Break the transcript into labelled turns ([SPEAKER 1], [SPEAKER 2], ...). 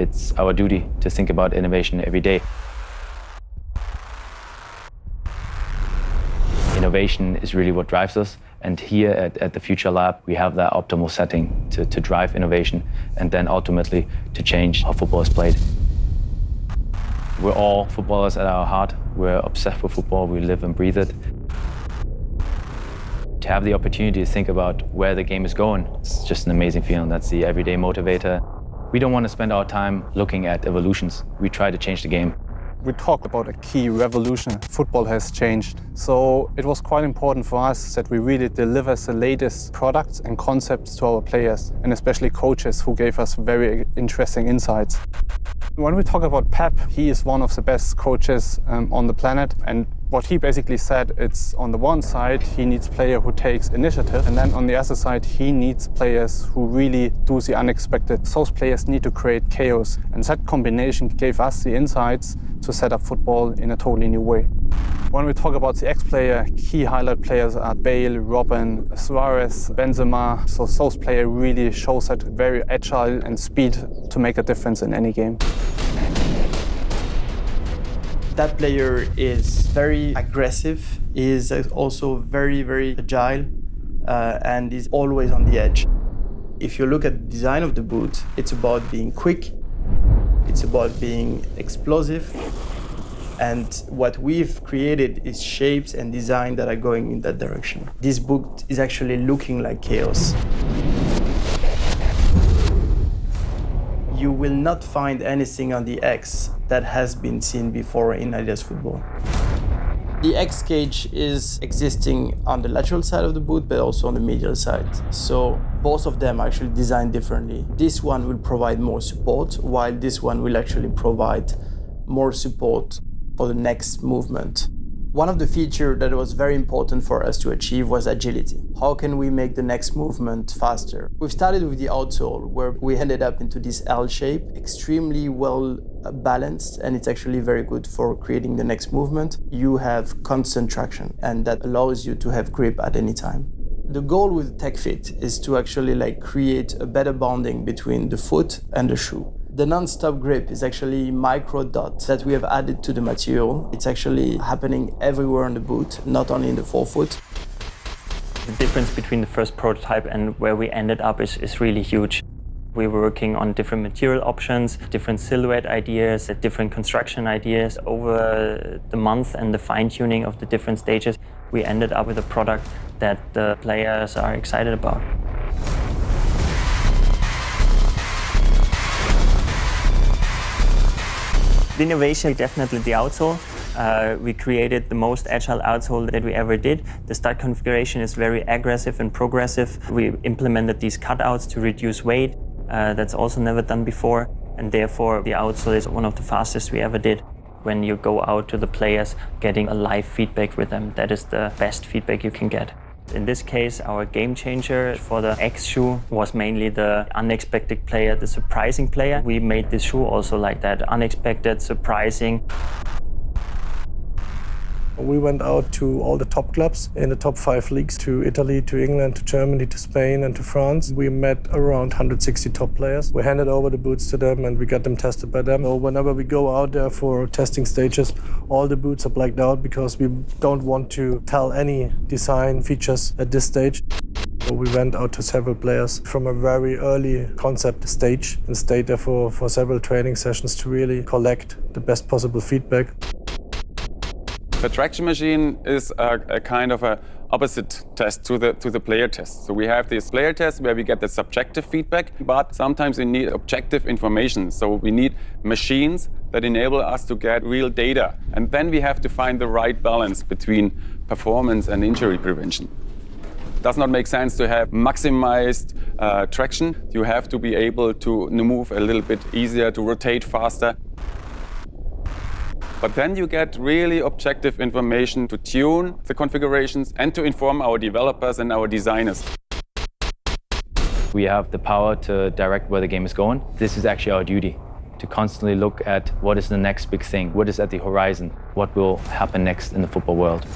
[SPEAKER 1] it's our duty to think about innovation every day. Innovation is really what drives us, and here at the Future Lab we have that optimal setting to drive innovation and then ultimately to change how football is played. We're all footballers at our heart. We're obsessed with football, we live and breathe it. To have the opportunity to think about where the game is going, it's just an amazing feeling. That's the everyday motivator. We don't want to spend our time looking at evolutions. We try to change the game.
[SPEAKER 2] We talked about a key revolution. Football has changed. So it was quite important for us that we really deliver the latest products and concepts to our players, and especially coaches who gave us very interesting insights. When we talk about Pep, he is one of the best coaches on the planet. And what he basically said, it's on the one side, he needs a player who takes initiative. And then on the other side, he needs players who really do the unexpected. Those players need to create chaos. And that combination gave us the insights to set up football in a totally new way. When we talk about the X-player, key highlight players are Bale, Robin, Suarez, Benzema. So those players really show that very agile and speed to make a difference in any game.
[SPEAKER 3] That player is very aggressive, is also very, very agile, and is always on the edge. If you look at the design of the boot, it's about being quick, it's about being explosive, and what we've created is shapes and design that are going in that direction. This boot is actually looking like chaos. You will not find anything on the X that has been seen before in Adidas football. The X cage is existing on the lateral side of the boot, but also on the medial side. So both of them are actually designed differently. This one will provide more support, while this one will actually provide more support for the next movement. One of the features that was very important for us to achieve was agility. How can we make the next movement faster? We've started with the outsole, where we ended up into this L shape, extremely well balanced, and it's actually very good for creating the next movement. You have constant traction, and that allows you to have grip at any time. The goal with TechFit is to actually create a better bonding between the foot and the shoe. The non-stop grip is actually micro dots that we have added to the material. It's actually happening everywhere on the boot, not only in the forefoot.
[SPEAKER 4] The difference between the first prototype and where we ended up is really huge. We were working on different material options, different silhouette ideas, different construction ideas. Over the month and the fine-tuning of the different stages, we ended up with a product that the players are excited about. The innovation, definitely the outsole. We created the most agile outsole that we ever did. The stud configuration is very aggressive and progressive. We implemented these cutouts to reduce weight. That's also never done before. And therefore, the outsole is one of the fastest we ever did. When you go out to the players, getting a live feedback with them, that is the best feedback you can get. In this case, our game changer for the X shoe was mainly the unexpected player, the surprising player. We made this shoe also like that, unexpected, surprising.
[SPEAKER 5] We went out to all the top clubs in the top 5 leagues, to Italy, to England, to Germany, to Spain and to France. We met around 160 top players. We handed over the boots to them and we got them tested by them. So whenever we go out there for testing stages, all the boots are blacked out because we don't want to tell any design features at this stage. So we went out to several players from a very early concept stage and stayed there for several training sessions to really collect the best possible feedback.
[SPEAKER 6] The traction machine is a kind of a opposite test to the player test. So we have this player test where we get the subjective feedback, but sometimes we need objective information. So we need machines that enable us to get real data. And then we have to find the right balance between performance and injury prevention. It does not make sense to have maximized traction. You have to be able to move a little bit easier, to rotate faster. But then you get really objective information to tune the configurations and to inform our developers and our designers.
[SPEAKER 1] We have the power to direct where the game is going. This is actually our duty, to constantly look at what is the next big thing, what is at the horizon, what will happen next in the football world.